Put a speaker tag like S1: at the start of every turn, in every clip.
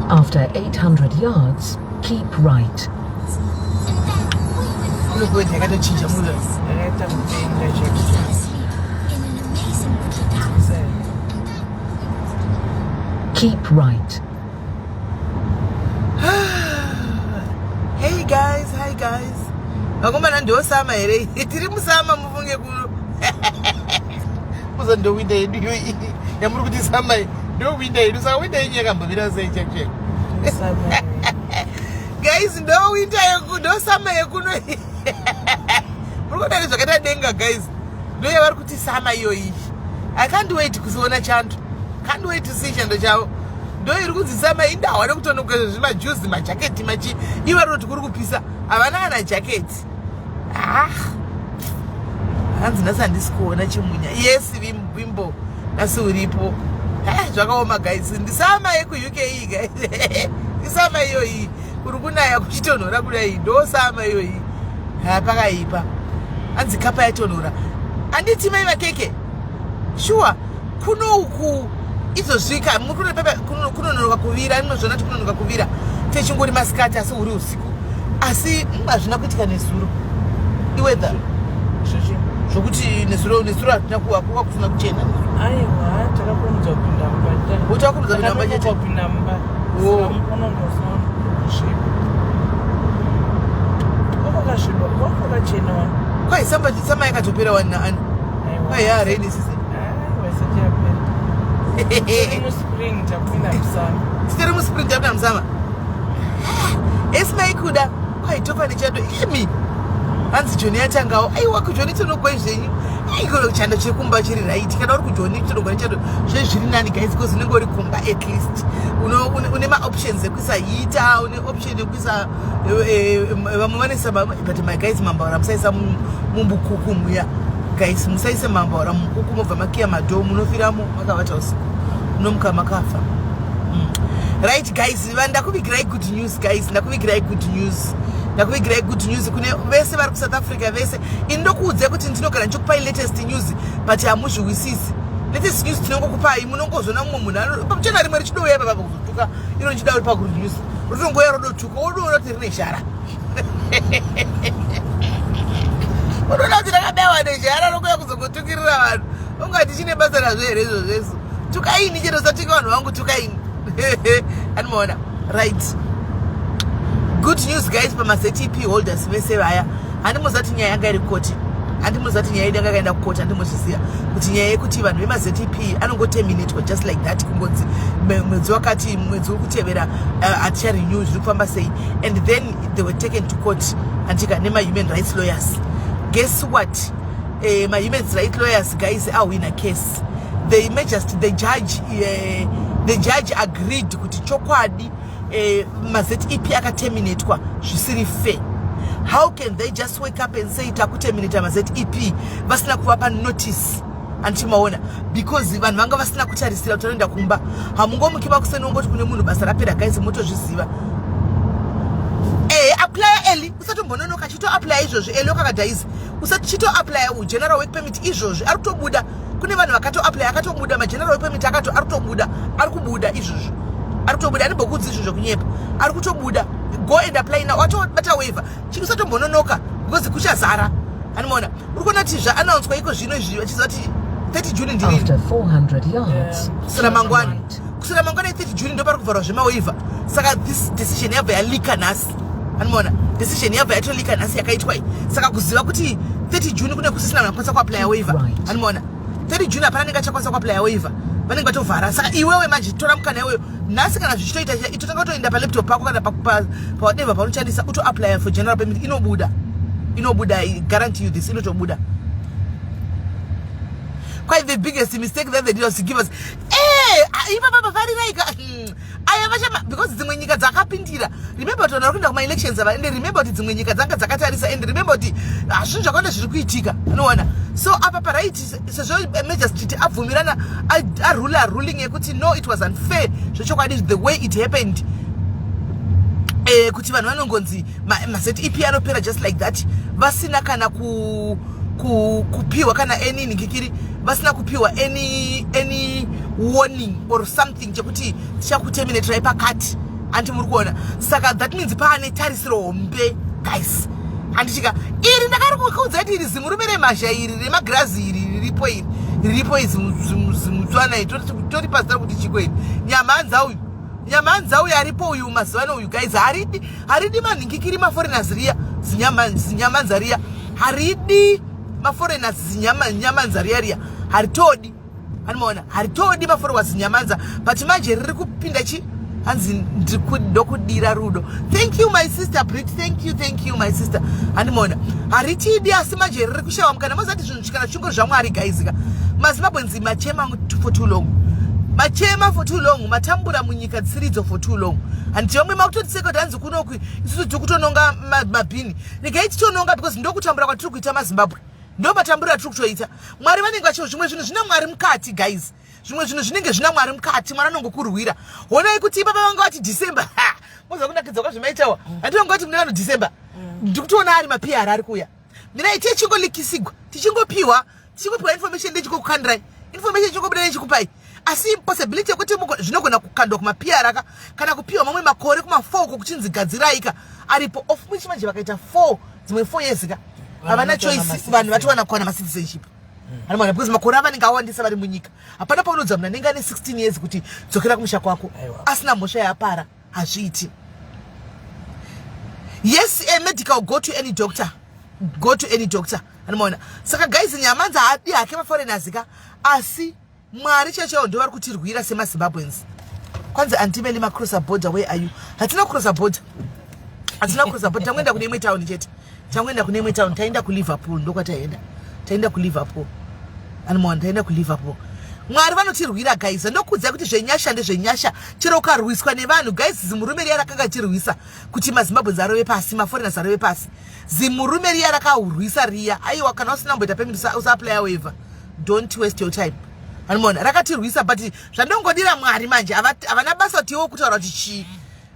S1: After 800 yards, keep right. Keep right.
S2: Hey guys, hi guys. Agomana ndo sama ere. Itiri musama mufunge ku. Muzando winda yedu yo. Yamuru kuti sama ndo winda yedu sa winda yenyeka mbira sai check. Guys, ndo winda yeku ndo sama yekuno. Murukona zvakata denga guys. Ndo yavari kuti sama yoyi. I can't wait kuziona chantu. Can't wait to see chando chavo. Ndo iri kudzisama indawa nekutonoka zvima juice majaketi machi. Iva roti kuri kupisa. Havana kana jaketi. Hanzi nasandisi kuona chimunya. Yes, Wimbo. Nasi uripo. Zvakaoma guys. Ndisama yeku UK guys. Ndisama iyoyi. Kuri kunaya kuchitonhora kudai. Ndo sama iyoyi. Pakaipa. Hanzi kapa yatonhora. Anditi mai makeke. Sure. Kuno uku izosvika kunonoka kuvira. Ndinozvona kuti kunonoka kuvira. Techingori masikati asi uri usiku. Asi hazvina kuitika nezuro. Iweather zvokuti nezuro hatina kuwa kusina kuchena.
S3: Aiwa, takakurumidza kupinda mumba.
S2: Utakurumidza kupinda mumba chete?
S3: Kupinda mumba. Kwakachena.
S2: Kwai sama yakatopera wani naani. Kwai rainy season.
S3: Wasati yapera. Muspring tapinda musama.
S2: Tiri muspring tapinda musama. Esmai kuda. Kwai topa nechando imi. Hanzi Joni yatangawo. Aiwa kujoni tonogwa zvenyu. Iko chando chekumba chiri right. Kana uri kujoni tonogwa nechando zvezviri nani guys because unenge uri kumba at least. Une ma options ekuisa heater, une option ekuisa vamwe vanisa but my guys mambaura musaisa mumbukuku muya. Guys musaise mambaura mumbukuku mobva makiya madho munofiramo makavata usiku. Munomuka makafa. Right guys, ndakuvigirai good news guys. Ndakuvigirai good news. Ndakuvigirai good news kune vese vari ku South Africa vese. Indokuudza kuti ndinogara ndichikupai latest news but hamuzviwisisi. Latest news tinongokupai munongozona mumwe munhu pamuchena rimwe richidouya baba kuzotuka ino nchida uri pagood news. Rutongoya rodotuka wodoona kuti rine shara. Unoona kuti rakabewa neshara rokuya kuzogotukirira vanhu. Ungati chine basa razvo here izvo zvese. Tukaini chero satika vanhu vangu tukaini. Anomaona right. Good news guys pama-ZTP holders vese vaya. Handimuzati nyaya yanga iri koti. Handimuzati nyaya yanga yakaenda kukoti. Handimuzvisiya kuti nyaya yekuti vanhu vema-ZTP anongoterminatwa just like that. Kungodzi mwedzi wakati mwedzi uri kutevera haticharenew zviri kufamba sei. And then they were taken to court antika nema-human rights lawyers. Guess what? Ma-human rights lawyers guys win a case. The judge agreed kuti chokwadi ma-ZEP akaterminatwa zvisiri fair. How can they just wake up and say takuterminata ma-ZEP vasina kuvapa notice? Antimaona because vanhu vanga vasina kutarisira kuti vanoenda kumba. Hamungomuki vakusenongoti kune munhu basa rapera guys motozviziva. Apply early. Usatombononoka chito apply izvozvo early wakakadhaizi. Usati chito apply general work permit izvozvo ari kutobuda. Kune vanhu vakato apply akatobuda ma-general work permit ari kutobuda. Ari kubuda izvozvo. Ari kutobuda anibhokudzi izvozvo kunyepa. Ari kutobuda. Go and apply now. Watobata waiver. Chikusatombononaka because kuchazara. Anomaona. Uri kuona kuti zvaannouncwa iko zvino izvi vachizati 30 June ndiri.
S1: After 400 yards.
S2: Kusera mangwani. Kusera mangwani 30 June ndo pari kuvharwa zvemawaiver. Saka this decision yabva yalika nhasi. Anomaona. Decision yabva yatolika nhasi yakaitwa iyi. Saka kuziva kuti 30 June kune kusisina vanokwanisa kuapply waiver. Anomaona. 30 June hapana nenga chakwanisa kuapply waiver. Vanenge vatovhara. Saka iwewe manje tora mukana iwewe. Nhasi kana zvichitoita itotanga kutoenda palaptop pako kana whatever paunoshandisa uto apply for general permit inobuda. I guarantee you this inotobuda. Quite the biggest mistake that they did was to give us because dzimwe nyika dzakapindira. Remember tona kuenda kuma elections and remember kuti dzimwe nyika dzanga dzakatarisa and remember kuti zvinhu zvakawanda zviri kuitika. Unoona? So apa right so major street avumirana a ruling yekuti no, it was unfair zvochokwadi the way it happened. Kuti vanhu vanongonzi maseti ipi anopera just like that, vasina kana kupiwa kana any ningikiri, vasina kupiwa any warning or something chekuti tichakuterminate pakati anti muri kuona. Saka that means paane tarisiro hombe guys. Andichika iri ndakari kuudza kuti iri zimurume remazha iri remagrazi iri riripo zimutswana tori pasita kuti chikweni nyamanza uyu aripo uyu mazivano uyu guys haridi manhingikiri maforeigners riya zinyamanza riya haridi maforeigners zinyamanza riya haritodi anomaona haritodi maforeigners zinyamanza but manje riri kupinda chi hanzi ndokudira rudo. Thank you my sister Brit, thank you my sister. Anomaona haritidi asi manje riri kushawa mukana mazati zvinhu zvikana chingori zvamwari guys ka mazimbabwenzi machema for too long. Machema for too long, matambura munyika dzisiridzo for too long. And tiomwe makutotiseka kuti hanzi kunoku isusu tikutononga mabhini. Regai tononga because ndokutambura kwatiri kuita maZimbabwe. Ndo matambura atiri kutoita. Mwari vanenge vacho zvimwe zvinhu zvina mwari mukati guys. Zvimwe zvinhu zvinenge zvina mwari mukati, mwana anongokurwira. Honai kuti baba vanga vati December. Moza kunakidza kwazvimaitawa. Atonga kuti muna December. Ndikutoona ari maPR ari kuya. Mina ite chingolikisirwa. Tichingopiwa information ndechikokukandrai. Information chingobuda nechikupai. Asi possibility yekuti zvinogona kukandwa kumaPR kana kupiwa mamwe makore kuma4 kuchinzi gadziraika aripo of which manje vakaita 4 dzimwe 4 years ka havana choice vanhu vatiwana kuwana macitizenship. Anomaona because makore avanenge awandisa vari munyika. Hapana paunodza munhu anenge ane 16 years kuti dzokera kumusha kwako asina mhosva yapara hazviiti. Yes, a medical go to any doctor. Anomaona saka guys nyamanza hadi hake maforeigners ka asi mwari chechewo ndo vari kutirwira semaZimbabweans. Kwanza antimeli macrossa border, where are you? Hatina crossa border. Tamwenda kune imwe town chete. Taenda ku Liverpool ndokwataenda. Taenda ku Liverpool. Anomaona taenda ku Liverpool. Mwari vanotirwira guys. Ndokudza kuti zvenyasha ndezvenyasha. Chero ukarwiswa nevanhu guys, zimurume riya rakanga tirwisa kuti maZimbabweans arove pasi, maforeigners arove pasi. Zimurume riya rakaurwisa riya. Aiwa kana usina mboita permit usapply waiver. Don't waste your time. Anomaona rakatirwisa but zvandongodira mwari manje havana basa kuti iwo kutaura kuti chii.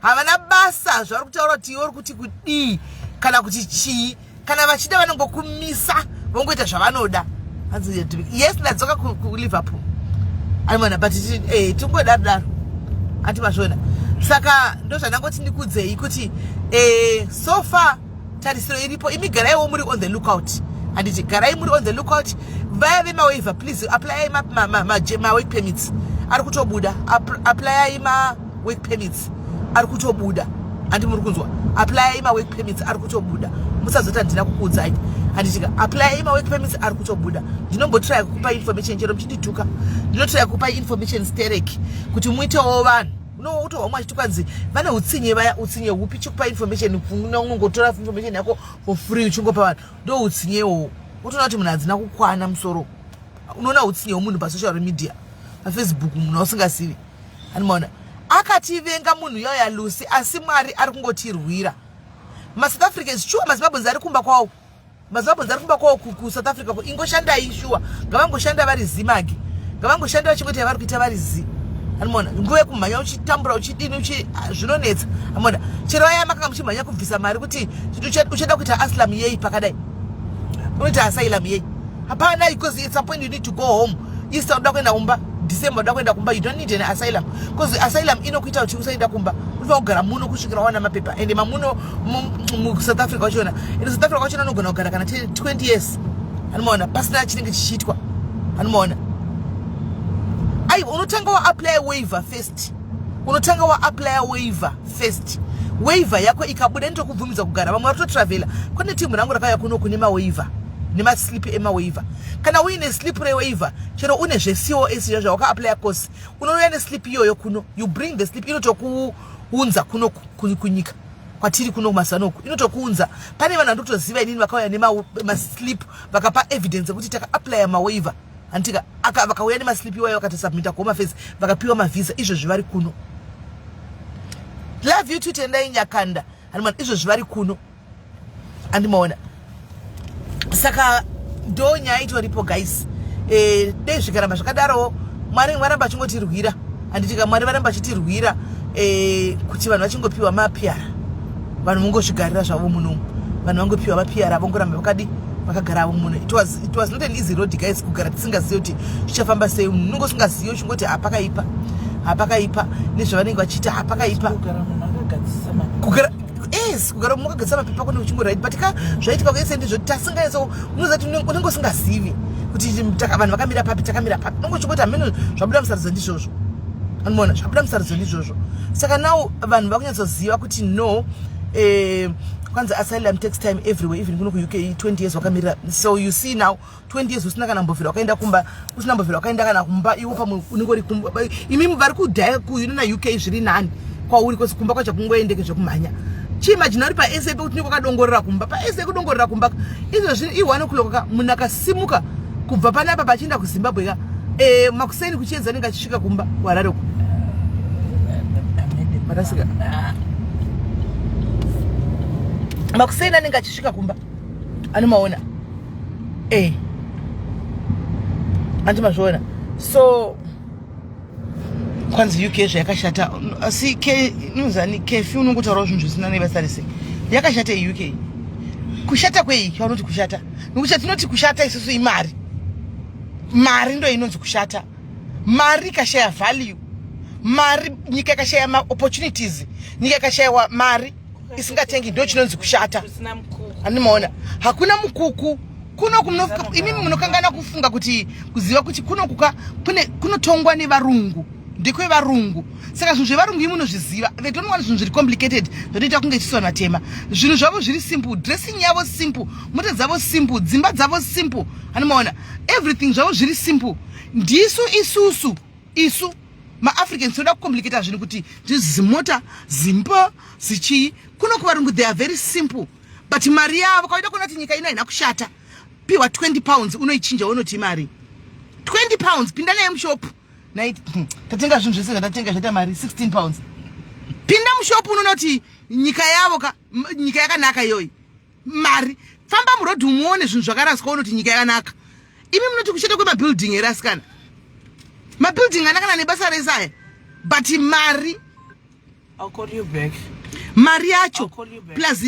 S2: Havana basa zvari kutaura kuti iwo kuti kudii kana kuti chii. Kana vachida vanongokumisa vongoita zvavanoda. Yes, ndadzoka ku Liverpool. Anomaona but tingodaro anti mazvona. Saka ndo zvanangoti ndikudzei kuti so far tarisiro iripo imi garaiwo muri on the lookout. Anditi garai muri on the lookout. Vaya vemawaiver please apply ma work permits ari kutobuda. Apply ma work permits ari kutobuda. Andi muri kunzwa apply ma work permits ari kutobuda. Musazota ndina kukuudzai. Anditi apply ma work permits ari kutobuda. Ndinombotry kukupa information chero mchindituka. Ndinotry kukupa information stereki kuti muitewo vanhu. No uto wamwe achitukanzi vana utsinye vaya utsinye hupi chikupa information unongotora information yako for free uchingopa vanhu. Ndo utsinyewo. Utoona kuti munhu hadzina kukwana musoro. Unoona utsinye hwemunhu pasocial media, paFacebook munhu usingasivi. Anomaona akativenga munhu yoya Lucy asi mwari ari kungotirwira. MaSouth Africans sure maZimbabweans ari kumba kwawo. maZimbabweans ari kumba kwawo ku South Africa ko ingoshandai sure. Ngavangoshanda vari zimagi. Ngavangoshanda chingoti vari kuita vari zi. Anomaona nguve kumhanya uchitambura uchidini zvinonetsa. Anomaona chero vaya makanga muchimhanya kubvisa mari kuti uchada kuita asylum yei pakadai. Unoita asylum yei. Hapana, because it's a point you need to go home. Easter unoda kuenda kumba, December unoda kuenda kumba, you don't need an asylum. Because asylum inokuita kuti usaenda kumba. Unofanira kugara muno kusvikira wana mapepa. Ende mamuno mu South Africa wachona. Ende South Africa wachona unogona kugara kana 20 years. Anomaona pasina chinenge chichitwa. Anomaona ai unotanga wa apply waiver first. Waiver yako ikabuda ndokubvumidza kugara. Vamwe vari kutotravela. Kune timu rangu rakauya kuno kune mawaiver. Nema slip waiver. Kana uine slip waiver, chero une COS yazva waka apply course. Unouya ne slip iyoyo kuno. You bring the slip inotokuunza kuno kunyika. Kwatiri kuno masanoku. Inotokuunza. Pane vanhu vandotoziva inini vakauya nema slip vakapa evidence kuti taka apply waiver. Antika vakauya nemaslip iwayo vakatosubmita kuhoma face vakapiwa mavisa. Izvo zvivari kuno. Love you to tendai nyakanda. Andimana izvo zvivari kuno. Andimaona. Saka ndo nyaya itoripo guys. Dei zvikaramba zvakadaro Mwari varamba chingotirwira anditika Mwari varamba chitirwira kuti vanhu vachingopiwa mapiara vanhu mungozvigarira zvavo muno vanhu vangopiwa mapiara vongoramba vakadi vakagara muno. It was not an easy road guys kugara tisingazivi kuti zvichafamba sei. Munhu usingazivi uchingoti hapakaipa nezvavanenge vachiita hapakaipa kugara kugara mukagadzisa mapepa kune uchingoride but zvaitika kuese ndizvo tasingaeso unozati unenge usingazivi kuti vanhu vakamira papi takamira papi unongochingoti hameno zvabuda musaridzo ndizvozvo anoona zvabuda musaridzo ndizvozvo. Saka now vanhu vakunyatsoziva kuti no kwanza asylum takes time everywhere even kuno ku-UK 20 years wakamirira. So you see now 20 years usina kana mbovhera wakaenda kumba usina mbovhera wakaenda kana kumba iwo pamwe unongori kumba imimi vari kudhaya kuino na UK zviri nani kwauri kwese kumba kwacho kungoendeke zvekumhanya. Chiimagine uri paese pekuti niko kadongorera kumba paese kudongorera kumba izvo i1 o'clock munhu akasimuka kubva panapa pachienda kuZimbabwe ka makuseni kuchiedza nenge achisvika kumba warareko marasika makuseni anenge achisvika kumba anomaona andimazviona. So kwanzi UK zvayakashata asi inozani kefi unongotaurawo zvinhu zvisina nevasarise yakashata UK. Kushata kwei yaunoti kushata nokuti tinoti kushata isusu imari ndo inonzi kushata. Mari ikashaya value mari nyika ikashaya opportunities nyika ikashaya mari isingatengi ndo chinonzi kushata. Andimoona hakuna mukuku imi munokangana kufunga kuti kuziva kuti kunotongwa nevarungu ndiko varungu. Saka zvinhu zvevarungu imi munozviziva they don't want zvinhu zviri complicated zvotoita kunge chiswa matema. Zvinhu zvavo zviri simple dressing yavo simple mota dzavo simple dzimba dzavo simple anomaona everything zvavo zviri simple. Ndisu isu maAfricans tinoda kucomplicata zvinhu kuti ndizimota zimba zichii kuno kuvarungu they are very simple but mari yavo kawaida kuona kuti nyika ino haina kushata piwa 20 pounds unoichinja unoti mari 20 pounds pinda naye mushopu tatenga zvinhu zvese zvatatenga zvaita mari 16 pounds pinda mushopu unonoti nyika yavo nyika yakanaka iyoyi mari famba murodhi umuone zvinhu zvakaraswa unoti nyika yakanaka. Imi munoti kushata kwemabuilding erasikana mabuilding anakana nebasa resaya but mari
S3: I'll call you back.
S2: Mari yacho plus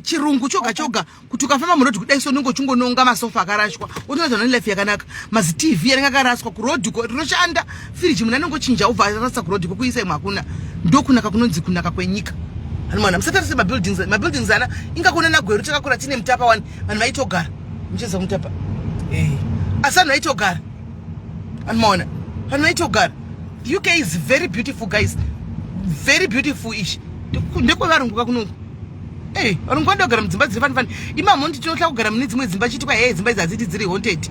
S2: chirungu choga kuti ukafamba murodhi kudai so ningo chungononga masofa akarashwa unoita zvone life yakanaka mazi TV yanenge akaraswa kurodhi rinoshanda fridge munhu anongochinja ubva arasa kurodhi kuisa imwe hakuna ndokunaka kunonzi kunaka kwenyika. Anomaona musatarise mabuildings ana ingakuna nagweru takakura tine mutapa 1 vanhu vaitogara mucheza mutapa asi vanhu vaitogara anomaona vanhu vaitogara. UK is very beautiful guys very beautiful ish ndekwevarunguka kunoku varungu vandogara mudzimba dziri fani imamhondi tinotla kugara mune dzimwe dzimba chitikwa dzimba idzi hadziti dziri haunted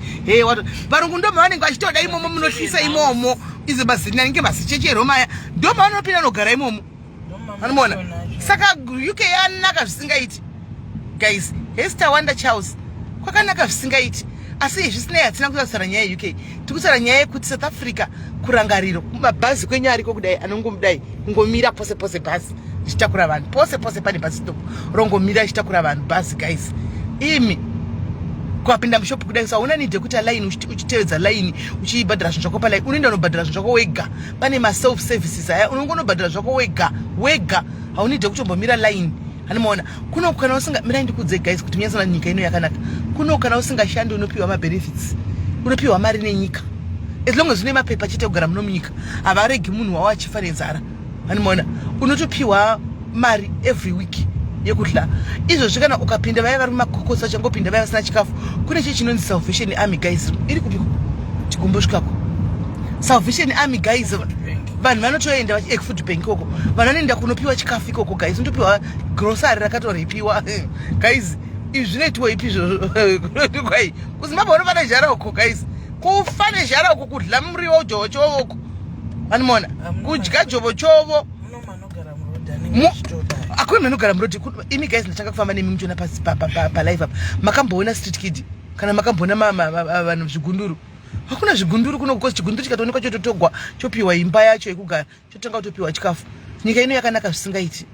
S2: varungu ndo mavanenge vachitoda imomo munohlisa imomo izi mazinange masicheche eromaya ndo mavanopinda nogara imomo anomaona. Saka UK yanaka zvisingaiti guys. Hester Wonder Charles kwakanaka zvisingaiti asi zvisinei hatina kutaura nyaya yeUK tikutaura nyaya yekuti South Africa kurangariro mabhazi kwenyu ariko kudai anongomudai kungomira pose bhazi chitakura vanhu pose pane bus stop rongomira chitakura vanhu bhazi guys. Imi kwapinda mushopu kudai so una need kuti line uchitevedza line uchibhadhara zvinhu zvako paline unoenda unobhadhara zvinhu zvako wega pane ma self services aya unongonobhadhara zvako wega haunide kutombomira line. Anomaona kuno kana usinga mira ndikudze guys kuti munyasana nyika ino yakanaka kuno kana usingashandi unopiwa ma benefits unopiwa mari nenyika as long as une mapepa chete kugara muno munyika avaregi munhu wawo achifanenzara. Anomaona unotopiwa mari every week yekudla izvo zvikana ukapinda vaya vari mumakokosi vachangopinda vaya vasina chikafu kune chinonzi Salvation Army guys iri kupiko chikumbosvikako Salvation Army guys vanhu vanotoenda food bank ikoko vanhu vanoenda kunopiwa chikafu ikoko guys unotopiwa grocery rakatoripiwa guys izvi zvinoitwa ipi izvozvo kwai kuZimbabwe unofana jara uko guys kufane jara uko kudla muriwo jovo chovo uko anomaona kudya jovo chovo akuna munhu anogara murodhi. Imi guys ndachanga kufamba nemi muchiona pasi palive apa makamboona street kid kana makamboona vanhu zvigunduru hakuna zvigunduru kuno because chigunduru chikatoonekwa chototogwa chopiwa imba yacho yekugara chotanga kutopiwa chikafu. Nyika ino yakanaka zvisingaiti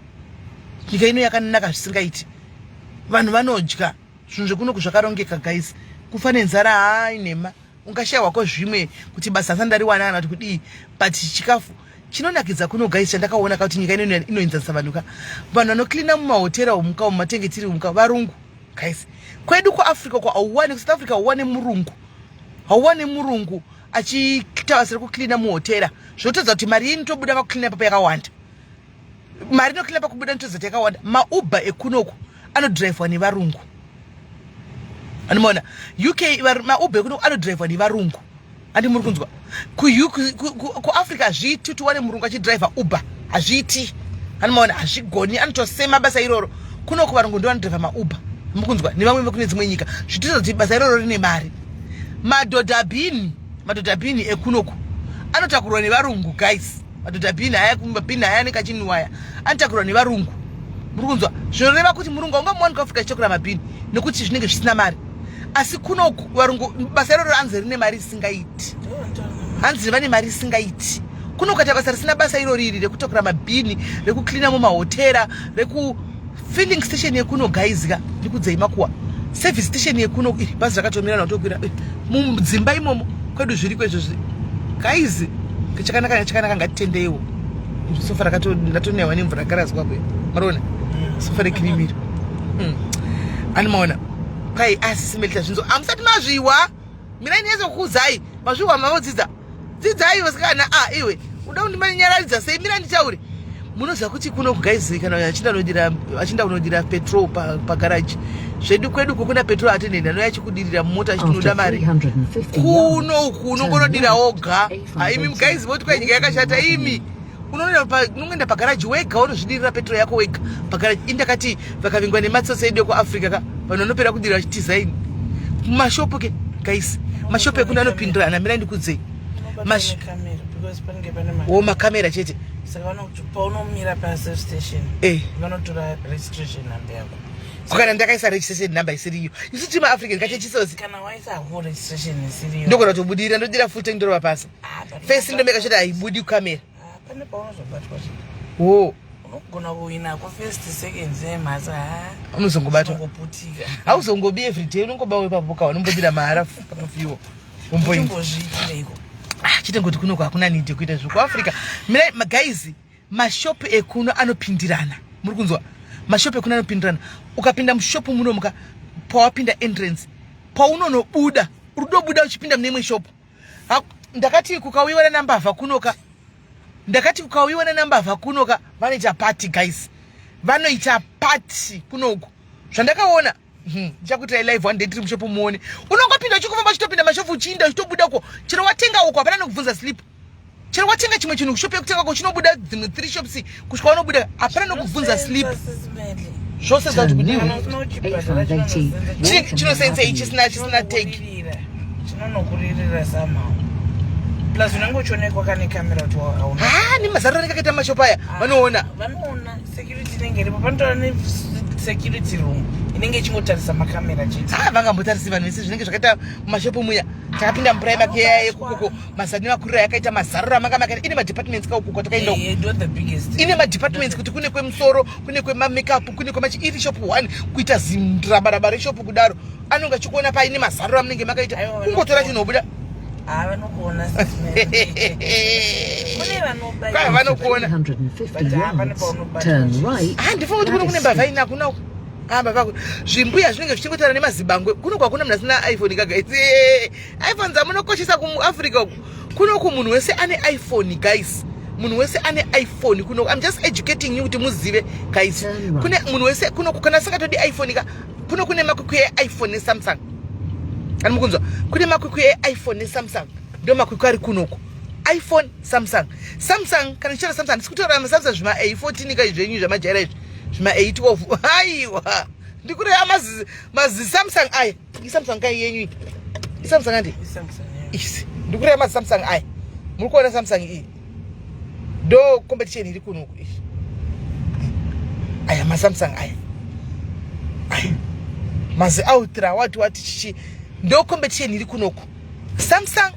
S2: vanhu vanodya zvinhu zvekunoku zvakarongeka guys kufane nzara hainema ungashayiwa ko zvimwe kuti basa sandariwana kana kuti but chikafu chinonakidza kunogaisa ndakaona kuti nyika inoinzanisa vanhu vanocleana mumahotera umuka mumatengeti umuka varungu guys kwedu kuAfrica kwa auwane ku South Africa auwane murungu achitavasira kucleana muhotera zvotodza kuti mari inotobuda pakucleana papa yakawanda mari inocleana pakubuda nitodza kuti yakawanda mauber ekunoku anodrivewa nevarungu animona UK mauber ekunoku anodrivewa nevarungu andi muri kunzwa kuAfrica hazviiti kuti wane murungu achidriva uber hazviiti animona hazvigoni anotosema basa iroro kunoku varungu ndo vanodriva mauber mukunzwa nevamwe vekune dzimwe nyika zvitiro kuti basa iroro rine mari madhodhabhini ekunoku anotakurwa nevarungu guys madhodhabhini haya nekachiniwaya anotakurwa nevarungu muri kunzwa zvinoreva kuti murungu haungamuwani kuAfrica achitakura mabhini nekuti zvinenge zvisina mari asi kunoku varungu basa iroro hanzi rine mari isingaiti hanzi vane mari isingaiti kuno ukata basa risina basa iro riri rekutakura mabhini rekucleana mumahotera filling station yekuno gaizika ndikudzai makuwa service station yekuno iri bhazi rakatomirana kutokwira mudzimba imomo kwedu zviri kwezvo gaizi chakanaka ngatitendeiwo sofa rakatonaiwa nemvura karazwa kwe marona sofa rekirimiro animaona kai asisimelita zvinzo amusati mazviwa mirai nezokuzai mazviwa mavodzidza dzidzai vasikana iwe uda kundimanyaradza sei mira nditaure munoziva kuti kuno kugaizi kana achinda kunodira petrol pagaraji zvedu kwedu kuna petrol attendant anoya achikudirira mumota achinoda mari kuno unongodira oga haimi mugaizi voti kwa nyika yakashata imi unongoenda pagaraji wega unozvidirira petrol yako wega pagaraji indakati vakavingwa nematsotsi edu ekuAfrica vanhu vanopera kudirira vachitizaini mashopu ke guys mashopu ekuno anopindirana mira ndikudzei makamera chete
S3: paunomira paservice station vanotora registration number yako
S2: kana ndakaisa registration number isiriyo isu tima African kachechisozi
S3: kana waisa ho registration isiriyo
S2: ndokona tobudira ndodira full tank ndorova pasi face ndomeka chete haibudi kukamera
S3: pane paunozobatwa unogona kuwina ku1st 2nd zemhasa
S2: unozongobatwa
S3: ungoputika
S2: hauzongobi every day unongobawe ipapo kaunombodira mahara panofiwo
S3: umbozviitireiko
S2: chitengoti kuno hakuna need yekuita zviro kuAfrica mirai magaizi mashopu ekuno anopindirana muri kunzwa mashopu ekuno anopindirana ukapinda mushopu muno muka pawapinda entrance paunonobuda urudobuda uchipinda mune shopu ndakati kukauyiwa nenambavha kunoka vanoita party guys vanoita party kunoku zvandakaona ndichakuitirai live one day tiri mushopu muone unongopinda uchikufamba uchitopinda mashopu uchiinda uchitobudako chero watenga uko hapana nokubvunza slip chero watenga chimwe chinhu kushopu yekutenga ko chinobuda dzimwe 3 shops kusvika unobuda hapana nokubvunza slip zvose zvachinosenzei chisina tag
S3: chinonokuririra somehow plus unenge uchionekwa kane kamera kuti hauna
S2: nemazariro anenge mashopu aya vanoona
S3: security inenge iripo panotora security room inenge ichingotarisa makamera chete
S2: vangambotarisi vanhu vese zvinenge zvakaita mumashopu muya takapinda mupuraima keya yekuko mazani makurira yakaita mazariro amakamakaa ine madepartments kaukuko takaenda ine madepartments kuti kune kwemusoro kune kwemamakeup kune iri shop 1 kuita zimrabaraba reshopu kudaro anonga achikuona paine mazariro amunenge makaita kungotora chinobuda
S3: vanokuona
S2: vanokuona
S1: 350 yards, turn right.
S2: Ndifunga kuti kuno kune mbavha ina kunako zvimbuya zvinenge zvichingotara nemazibangwe kuno kwakuna munhu asina iPhone guys iPhone dzamunokoshesa kuAfrica kunoku munhu wese ane iPhone guys munhu wese ane iPhone kuno I'm just educating you kuti muzive guys kune munhu wese kuno kana sakatodi iPhone kuno kune makwikwi eIphone neSamsung ani mukunzwa kune makwikwi eIphone neSamsung ndo makwikwi ari kunoko iPhone Samsung kana chichera Samsung ndisikutora Samsung zvima A14 ka zvenyu zvamajaira izvi zvima A12 aiwa ndikure mazi Samsung aya iSamsung kai yenyu iSamsung andi isi ndikure mazi Samsung aya muri kuona Samsung iyi ndo competition iri kunoku izvi aya ma Samsung aya mazi Ultra wati chichi ndo competition iri kunoku Samsung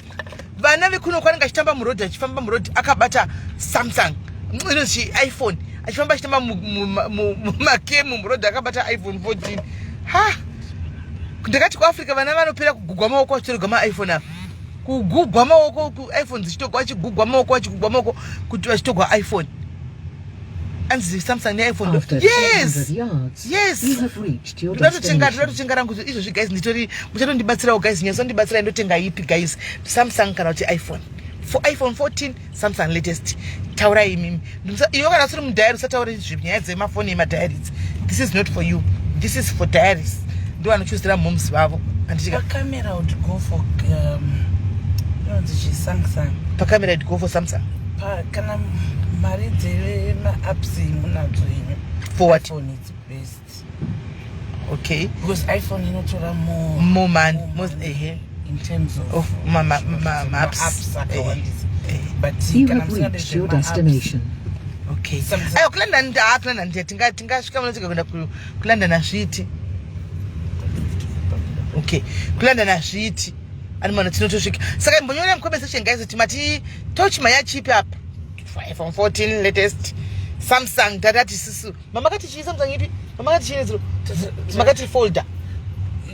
S2: vana vekunoku vanenge achitamba murodhi achifamba murodhi akabata Samsung inozi iPhone achifamba achitamba mumakemu murodhi akabata iPhone 14 ndakati kuAfrica vana vanopera kugugwa maoko vachitorega ma-iPhone apa kugugwa maoko iPhone dzichitogwa vachigugwa maoko kuti vachitogwa iPhone anzi Samsung ne-iPhone yes ndatotenga rangu izvozvi guys nditori muchatondibatsirawo guys nyasondibatsirai ndotenga ipi guys Samsung kana kuti iPhone for iPhone 14 Samsung latest taurai imimi iwe kana usiri mudhayari usataure nyaya dzemafoni emadhayari this is not for you, this is for diaries. Do want to choose the moms vavo
S3: pa camera would go for Samsung
S2: pa camera would go for Samsung
S3: pa kana mari dzere ma apps munadzo ine
S2: for what
S3: iPhone is best
S2: okay
S3: because iPhone inotora
S2: more money most
S3: in terms of
S2: apps
S3: but
S1: you have reached your destination.
S2: Okay. Ayo kulanda tingasvika munotsika kuenda kulanda nazviti. Okay. Kulanda nazviti. Ani mwana tinotosvika. Saka imbonyora conversation guys kuti mati touch maya chipi up. iPhone 14 latest Samsung dadati sisu. Mama kati chi Samsung ipi? Mama kati chi nezero? Mama kati folder.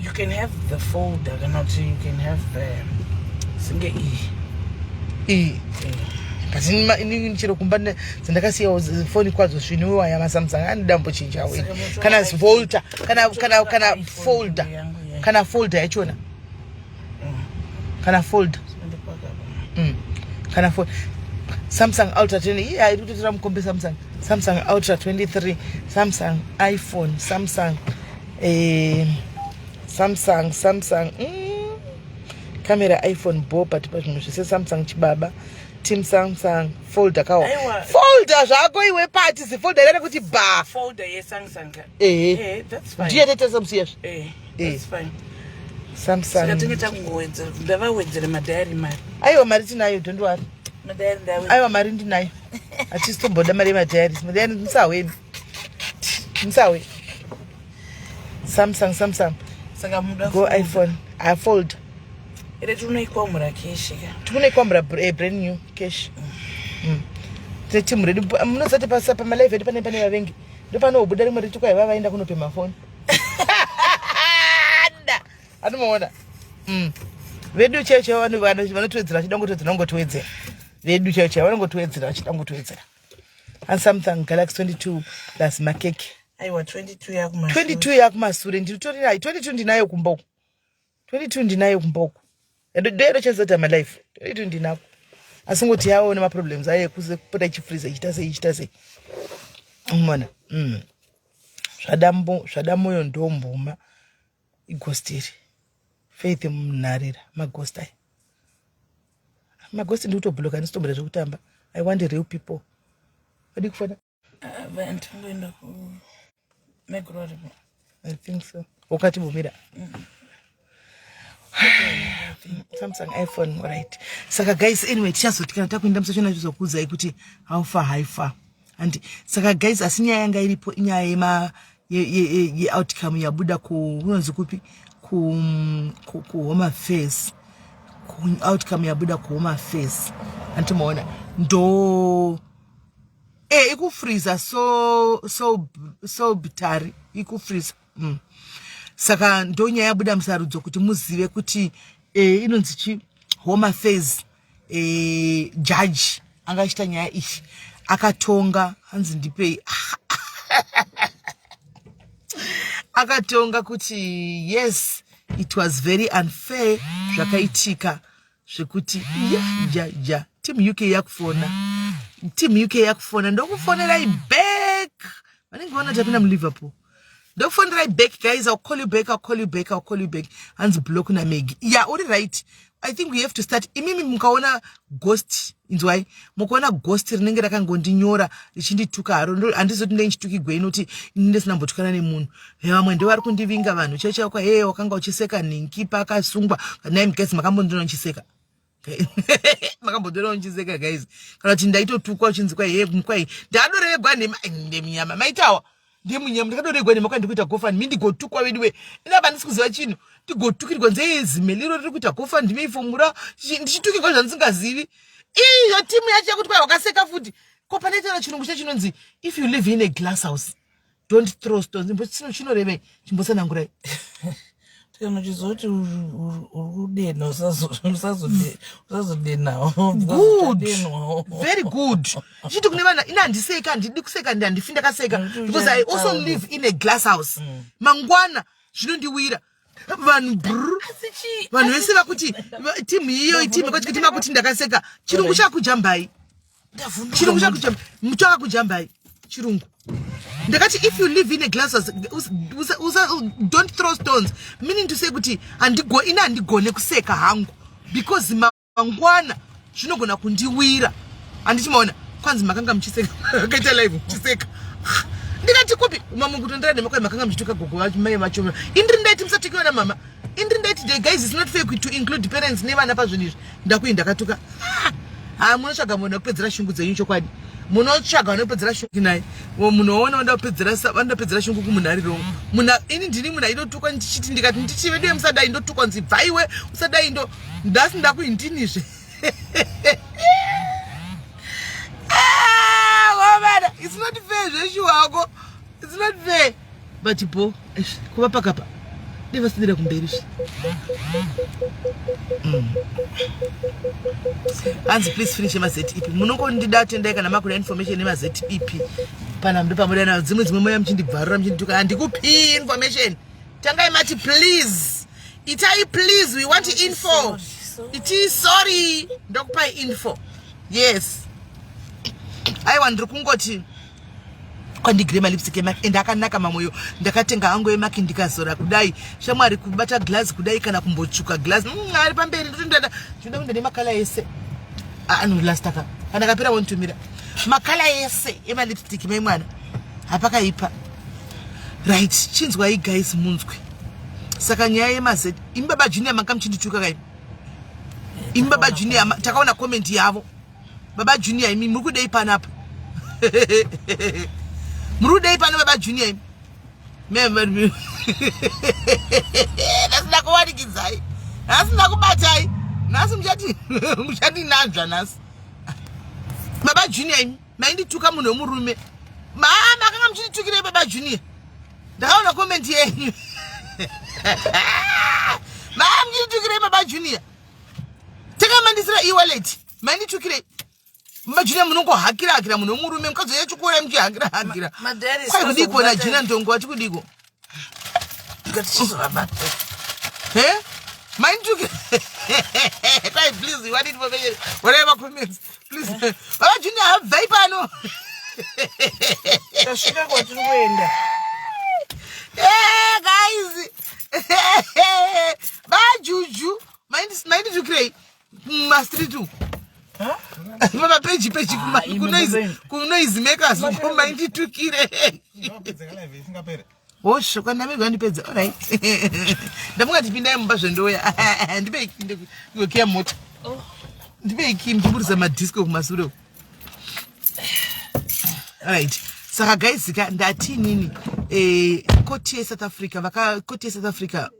S3: You can have the folder and you can have singe
S2: E. But in chiro kumbane sindakasiya phone kwazo zvinowa ya Samsung anidambo chinja we kana folder kana folder kana folder yachona kana folder kana folder Samsung Ultra 20 yeah irikutotora mukombe Samsung Ultra 23 Samsung iPhone Samsung camera iPhone bo but zvese Samsung chibaba team Samsung folder kawa folder zvako iwe party si folder yana kuti ba
S3: folder ye Samsung that's fine
S2: ndiye tete Samsung
S3: that's fine
S2: Samsung
S3: ngatingita kungowenza ndava wenzere madhari mari
S2: aiwa mari tinayo don't worry
S3: madhari ndawe
S2: aiwa mari ndinayo atistomboda mari madhari msawe Samsung
S3: saka muda
S2: go iPhone I fold
S3: ere tunoikwamura cash
S2: tunoikwamura brand new cash tete muredi munozati pasa pa live edu pane vavengi ndo pano ubuda rimwe riti kwa vaenda kunopema phone anomuona vedu cheche vanotwedzera chidangotwedzera ngotwedzera vedu cheche vanongotwedzera chidangotwedzera and Samsung Galaxy 22 plus makeke
S3: aiwa 22
S2: yakumasure ndiritori nayo 22 ndinayo kumboko 22 ndinayo kumboko ndo chazota my life 22 ndinako asingoti yaone ma problems aye kupota ichifreezer ichita sei umona zvadamoyo ndombuma igostiri faith munarira magost ndikutobloka ndisitombera zvekutamba I want the real people wadi kufana
S3: vantu ngoenda ku megrori
S2: I think so wakati bumira Samsung iPhone right saka guys anyway tichazoti kana takuenda musachona chizokudzai kuti how far high far and saka guys asinyaya yanga iripo inyaya ye outcome yabuda kunonzi kupi ku home affairs outcome yabuda ku home affairs antimaona ndo ikufreezer so bitari ikufreezer saka ndonya yabuda musarudzo kuti muzive kuti inonzi chi home affairs judge angachita nyaya ishi akatonga hanzi ndipei akatonga kuti yes it was very unfair zvakaitika zvekuti ja team UK yakufona ndokufonerai back vanenge vona tapinda muLiverpool ndokufonerai back guys I'll call you back hands block na Meg yeah all right I think we have to start imimi mukaona ghost inzwai mukaona ghost rinenge rakangondinyora richindituka haro handizoti ndechituki inoti ndisina mbotukana nemunhu vamwe ndo vari kundivinga vanhu cheche kwa wakanga uchiseka ninki pakasungwa naye mukadzi makambondona uchiseka makambondona uchiseka guys kana kuti ndaitotukwa uchinzi kwai ndadoregwa neminyama maitawa ndemunyama ndikadoregwa nemaka ndikuita gofani mindigotukwa veduwe ina vandisi kuziva chinhu ndigotukirwa nzeye zimeliro riri kuita gofani ndimeifomura ndichitukirwa zvandisingazivi iyo timu yacho yakuti kwai wakaseka futi ko panoitana chirungu chechinonzi if you live in a glass house don't throw stones chinorevei chimbosanangurai
S3: Kana chizoti urudena usazodena.
S2: Good. Very good. Chiti kune vana inandiseka ndidi kuseka ndandifinda kaseka because I also live in a glass house. Mangwana zvinondiwira. Vanhu vese vakuti timu iyo timu kwachitima kuti ndakaseka chirungu chakujambai. Chirungu chakujambai. Mutaka kujambai. Chirungu. Ndakati if you live in a glass house don't throw stones, meaning to say kuti andigone kuseka hangu because mangwana zvinogona kundiwira. Andichimaona kwanzi makanga mchiseka kaita live mchiseka. Ndikati kopi mama kutondera nemakwa makanga mchitoka gogo wacho mai macho. Indri ndaiti msatikiona mama. Indri ndaiti the guys is not fair to include parents nevana pazvinizvi. Ndakuenda katuka. Munotsvaga munhu kupedzera shungu dzenyu chokwadi. Munotsvaga unopedzera shungu naye. Munoona vandapedzera shungu kumunhari ro. Muna ini ndini munhu inotukwa ndichiti ndikati ndichivedu musadai ndotukwa nzi bvaiwe usadai ndo ndasi ndakuindinizve. It's not fair, Joshua. It's not fair. But Ipo, kuba pakapa. Never see the kumberish. Answer, please finish my ZTP. Munoko ndida tenda kana makula information ma ZTP. Pana mndu pamoja na zimwe moya mchindi bvara mchindi tuka andikupi information. Tangai mati please. Itai please, we want info. It is sorry. Ndokupa info. Yes. I want kungoti kwandigrema lipstick emak endakanaka mamoyo ndakatenga hango emak ndikazora kudai shamwari kubata glass kudai kana kumbochuka glass ari pamberi ndinda kunda makala ese anu lastaka kana kapira wontumira makala ese ema lipstick mai mwana apaka ipa right chinzwa guys munzwe saka nyaya yemazet imbaba junior makamchindichuka kai imbaba junior takaona comment yavo baba junior imi muri kudai panapa muri kudai pana baba junior imi member nasina kuwarikidzai nasina kubatai nasi muchati nanzva nasi baba junior imi maindituka munhu wemurume mama kanga muchititukirei baba junior ndakaona comment yenyu mama muchititukirei baba junior takamandisira e-wallet mainitukirei majina munongo hakira muno murume mkazo yachukura mchi hakira kwa kudiko na jina ndongo wachi kudiko mind you please what it for whatever comments please baba junior have vibe no
S3: tashika kwa tukwenda
S2: guys ba juju mind you create mastery too. Mama page kunoizi makers ngoma inditukire. Osho kana mimi ngandipedza. All right. Ndamunga tipinda mumba zvendoya. Ndibe ikinde kuyokia moto. Ndibe ikimburisa madisco kumasuro. All right. Saka guys ndati nini court ya South Africa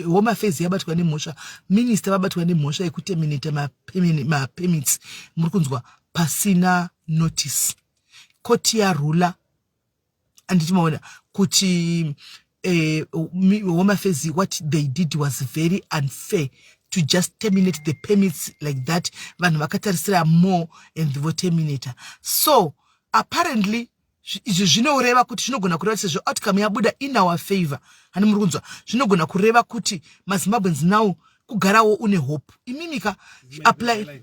S2: home affairs yabatwa nemhosva minister vabatwa nemhosva yekuterminate ma permits muri kunzwa pasina notice. Court ya rula anditi maona kuti home affairs what they did was very unfair to just terminate the permits like that. Vanhu vakatarisira more and they terminate. So apparently izvo zvinoreva kuti zvinogona kureva sezvo outcome yabuda in our favor. Hani muri kunzwa zvinogona kureva kuti maZimbabweans now kugarawo une hope. Imimika apply.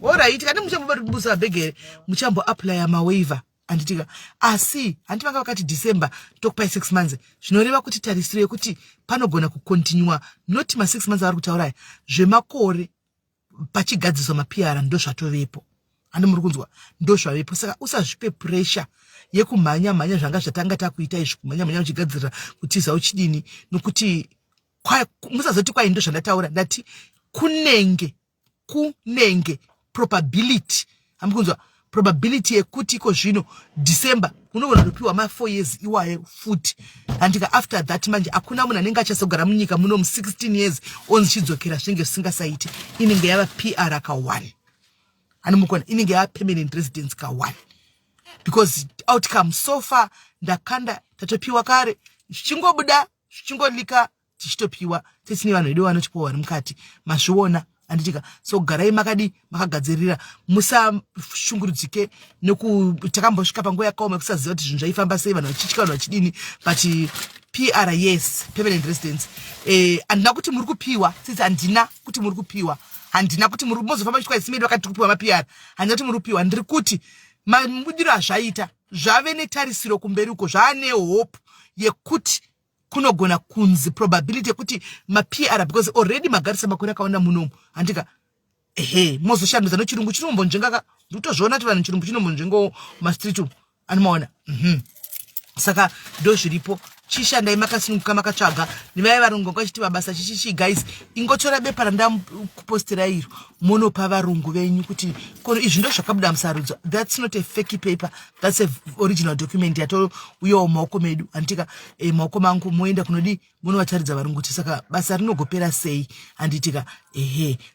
S2: Alright, kana muchambo busa begere muchambo apply ama waiver. Anditika asi antivanga vakati December tokupa 6 months. Zvinoreva kuti tarisire kuti panogona kukontinua not ma 6 months ari kutaura zvemakore pachigadziswa maPR ndo zvatovepo. Hani muri kunzwa ndo zvavepo. Saka usazvipe pressure yekumhanya zvanga zvatanga takuita izvi kumhanya uchigadzira kutiza uchidini nokuti musazoti kwai ndo zvandataura ndati kunenge probability amkunzwa probability yekuti iko zvino December unogona kupiwa ma 4 years iwaye futi andika after that manje akuna munhu anenge achazogara munyika muno 16 years onzi chidzokera zvinge zvisingasaiti inenge yava PR ka 1 ani mukona inenge yava permanent residence ka 1 because outcome so far ndakanda tatopiwa kare zvichingobuda zvichingolika tichitopiwa tisine vanhu vedu vanotipowa vari mukati mazviona anditika so garai makagadzirira musashungurudzike takambosvika panguva yakaoma kusaziva kuti zvinhu zvaifamba sei vanhu vachitya vanhu vachidini but PR yes permanent residence handina kuti muri kupiwa tsitsi handina kuti muri kupiwa handina kuti muri mozofamba chitwa isimedi vakati kupiwa ma-PR handina kuti muri kupiwa ndiri kuti mabudiro azvaita zvave netarisiro kumberi uko zvaane hope yekuti kunogona kunzi probability yekuti ma-PR because already magarisa makore akaona munomu handika mozoshandudza nechirungu chinombonjengaka ndikutozviona kuti vanhu chirungu chinombonjengawo mastreet anomaona saka ndo zviripo chishandai makasununguka makatsvaga nevaya varungu vachiti mabasa chichichi guys ingotora bepa randakupostera iro monopa varungu venyu kuti kono izvi ndo zvakabuda musarudzo. That's not a fake paper, that's a original document yatouyawo mumaoko medu anditika maoko mangu moenda kunodi monovataridza varungu kuti saka basa rinogopera sei anditika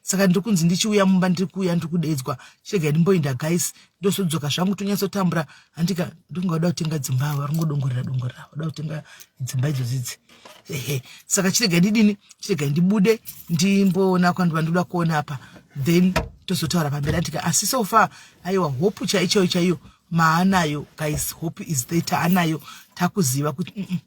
S2: saka ndiri kunzi ndichiuya mumba ndiri kuuya ndiri kudedzwa chirega ndimboenda guys ndosodzoka zvangu tonyatsotambura andika ndingoda kutenga dzimba varingodongorera oda kutenga dzimba idzodzi saka chirega ndidini chirega ndibude ndimboona kwandiva ndoda kuona apa then tozotaura pamberi andika asi so far aiwa hope chaiyo maanayo guys, hope is there taanayo takuziva kuti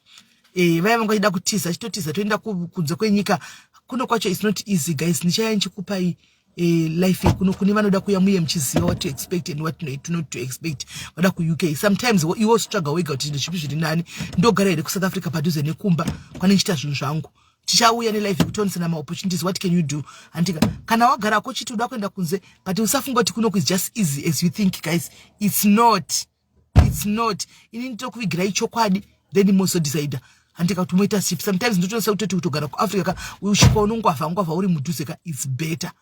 S2: vaya vanga ida kutiza chitotiza toenda kunze kwenyika kuno kwacho is not easy guys. Ndichaya nchikupai life kuno kune vanoda kuya muye mchiziva what to expect and what not to expect vada ku UK sometimes you struggle wega kuti zvipi zviri nani ndogara here ku South Africa padhuze nekumba kwane nchita zvinhu zvangu tichauya ne life kutonisana ma opportunities what can you do andika kana wagara ko chiti uda kuenda kunze but usafunga kuti kuno is just easy as you think guys. It's not ini nditokuvigira ichokwadi then moso decide andika kuti moita sip sometimes ndotonesa kuti kutogara ku Africa usvika unongwavha uri mudhuze ka it's better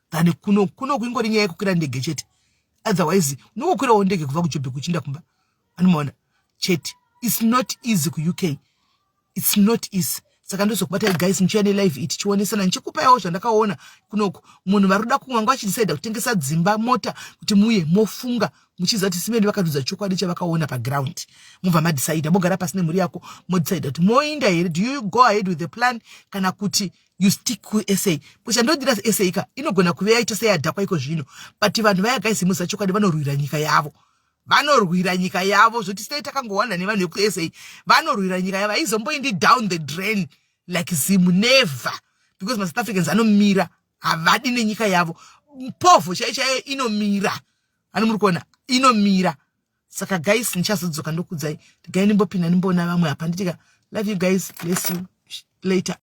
S2: than kuno kuingori nyaya yekukwira ndege chete otherwise unokwirawo ndege kubva kuJoburg kuchinda kumba anomaona chete. It's not easy ku UK, it's not easy. Saka ndozokubata guys nchiyane live iti chionesana nchikupayawo zvandakaona kunoko munhu varuda kumwanga achidecide kutengesa dzimba mota kuti muye mofunga muchiza kuti simeni vakadudza chokwadi chavakaona paground mubva madecide mogara pasine mhuri yako modecide kuti moinda here, do you go ahead with the plan kana kuti you stick ku SA because ndodira SA ka inogona kuve yaita seyadhakwa iko zvino but vanhu vaya guys musa chokwadi vanorwira nyika yavo zvoti sei takangowana nevanhu veku SA vanorwira nyika yavo izomboindi down the drain like Zimu never because South Africans anomira havadi nenyika yavo mpofu chaichayo inomira muri kuona inomira. Saka guys nichazodzoka ndokudzai tigai nimbopinda nimboona vamwe apa nditika love you guys, bless you later.